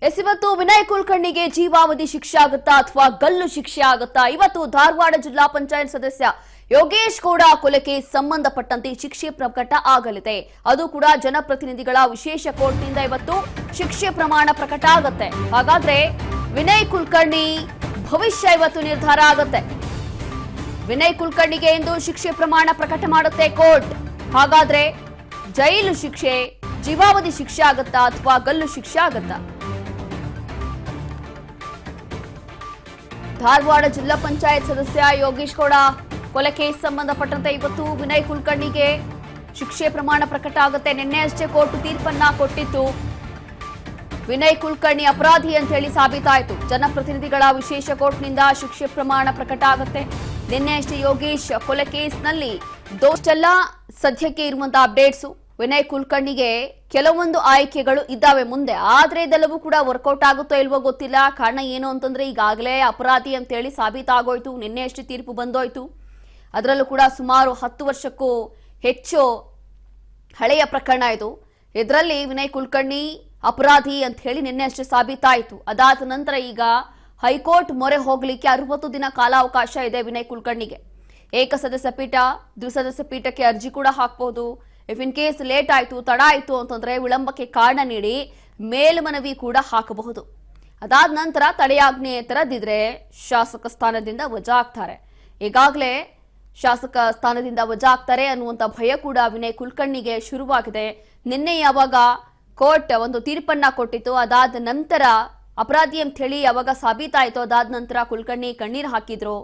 ಇವತ್ತು ವಿನಯ್ ಕುಲಕರ್ಣಿಗೆ ಜೀವಾವಧಿ ಶಿಕ್ಷೆ ಆಗುತ್ತಾ ಅಥವಾ ಗಲ್ಲು ಶಿಕ್ಷೆ ಆಗುತ್ತಾ? ಇವತ್ತು ಧಾರವಾಡ ಜಿಲ್ಲಾ ಪಂಚಾಯತ್ ಸದಸ್ಯ ಯೋಗೇಶ್ ಗೌಡ ಕೊಲೆಗೆ ಸಂಬಂಧಪಟ್ಟಂತೆ ಶಿಕ್ಷೆ ಪ್ರಕಟ ಆಗಲಿದೆ. ಅದು ಕೂಡ ಜನಪ್ರತಿನಿಧಿಗಳ ವಿಶೇಷ ಕೋರ್ಟ್ನಿಂದ ಇವತ್ತು ಶಿಕ್ಷೆ ಪ್ರಮಾಣ ಪ್ರಕಟ ಆಗುತ್ತೆ. ಹಾಗಾದ್ರೆ ವಿನಯ್ ಕುಲಕರ್ಣಿ ಭವಿಷ್ಯ ಇವತ್ತು ನಿರ್ಧಾರ ಆಗುತ್ತೆ. ವಿನಯ್ ಕುಲಕರ್ಣಿಗೆ ಎಂದು ಶಿಕ್ಷೆ ಪ್ರಮಾಣ ಪ್ರಕಟ ಮಾಡುತ್ತೆ ಕೋರ್ಟ್. ಹಾಗಾದ್ರೆ ಜೈಲು ಶಿಕ್ಷೆ, ಜೀವಾವಧಿ ಶಿಕ್ಷೆ ಆಗುತ್ತಾ ಅಥವಾ ಗಲ್ಲು ಶಿಕ್ಷೆ ಆಗುತ್ತಾ? ಧಾರವಾಡ ಜಿಲ್ಲಾ ಪಂಚಾಯತ್ ಸದಸ್ಯ ಯೋಗೇಶ್ ಗೌಡ ಕೊಲೆ ಕೇಸ್ ಸಂಬಂಧಪಟ್ಟಂತೆ ಇವತ್ತು ವಿನಯ್ ಕುಲಕರ್ಣಿಗೆ ಶಿಕ್ಷೆ ಪ್ರಮಾಣ ಪ್ರಕಟ ಆಗುತ್ತೆ. ನಿನ್ನೆ ಅಷ್ಟೇ ಕೋರ್ಟ್ ತೀರ್ಪನ್ನ ಕೊಟ್ಟಿತ್ತು. ವಿನಯ್ ಕುಲಕರ್ಣಿ ಅಪರಾಧಿ ಅಂತ ಹೇಳಿ ಸಾಬೀತಾಯಿತು. ಜನಪ್ರತಿನಿಧಿಗಳ ವಿಶೇಷ ಕೋರ್ಟ್ನಿಂದ ಶಿಕ್ಷೆ ಪ್ರಮಾಣ ಪ್ರಕಟ ಆಗುತ್ತೆ. ನಿನ್ನೆ ಅಷ್ಟೇ ಯೋಗೇಶ್ ಕೊಲೆ ಕೇಸ್ನಲ್ಲಿ ದೋಷೆಲ್ಲ ಸದ್ಯಕ್ಕೆ ಇರುವಂತಹ ಅಪ್ಡೇಟ್ಸು. ವಿನಯ್ ಕುಲಕರ್ಣಿಗೆ ಕೆಲವೊಂದು ಆಯ್ಕೆಗಳು ಇದ್ದಾವೆ ಮುಂದೆ, ಆದ್ರೆ ಇದೆಲ್ಲವೂ ಕೂಡ ವರ್ಕೌಟ್ ಆಗುತ್ತೋ ಇಲ್ವೋ ಗೊತ್ತಿಲ್ಲ. ಕಾರಣ ಏನು ಅಂತಂದ್ರೆ ಈಗಾಗಲೇ ಅಪರಾಧಿ ಅಂತೇಳಿ ಸಾಬೀತಾಗೋಯ್ತು. ನಿನ್ನೆ ಅಷ್ಟೇ ತೀರ್ಪು ಬಂದೋಯ್ತು. ಅದರಲ್ಲೂ ಕೂಡ ಸುಮಾರು 10 ವರ್ಷಕ್ಕೂ ಹೆಚ್ಚು ಹಳೆಯ ಪ್ರಕರಣ ಇದು. ಇದರಲ್ಲಿ ವಿನಯ್ ಕುಲಕರ್ಣಿ ಅಪರಾಧಿ ಅಂತ ಹೇಳಿ ನಿನ್ನೆ ಅಷ್ಟೇ ಸಾಬೀತಾಯಿತು. ಅದಾದ ನಂತರ ಈಗ ಹೈಕೋರ್ಟ್ ಮೊರೆ ಹೋಗ್ಲಿಕ್ಕೆ 60 ದಿನ ಕಾಲಾವಕಾಶ ಇದೆ ವಿನಯ್ ಕುಲಕರ್ಣಿಗೆ. ಏಕಸದಸ್ಯ ಪೀಠ, ದ್ವಿಸದಸ್ಯ ಪೀಠಕ್ಕೆ ಅರ್ಜಿ ಕೂಡ ಹಾಕಬಹುದು. ಇಫ್ ಇನ್ ಕೇಸ್ ಲೇಟ್ ಆಯ್ತು, ತಡ ಆಯ್ತು ಅಂತಂದ್ರೆ ವಿಳಂಬಕ್ಕೆ ಕಾರಣ ನೀಡಿ ಮೇಲ್ಮನವಿ ಕೂಡ ಹಾಕಬಹುದು. ಅದಾದ ನಂತರ ತಡೆಯಾಜ್ಞೆ ತರದಿದ್ರೆ ಶಾಸಕ ಸ್ಥಾನದಿಂದ ವಜಾ ಆಗ್ತಾರೆ. ಈಗಾಗಲೇ ಶಾಸಕ ಸ್ಥಾನದಿಂದ ವಜಾ ಆಗ್ತಾರೆ ಅನ್ನುವಂಥ ಭಯ ಕೂಡ ವಿನಯ್ ಕುಲಕರ್ಣಿಗೆ ಶುರುವಾಗಿದೆ. ನಿನ್ನೆ ಯಾವಾಗ ಕೋರ್ಟ್ ಒಂದು ತೀರ್ಪನ್ನ ಕೊಟ್ಟಿತ್ತು, ಅದಾದ ನಂತರ ಅಪರಾಧಿ ಅಂತ ಹೇಳಿ ಯಾವಾಗ ಸಾಬೀತಾಯಿತು, ಅದಾದ ನಂತರ ಕುಲಕರ್ಣಿ ಕಣ್ಣೀರು ಹಾಕಿದ್ರು.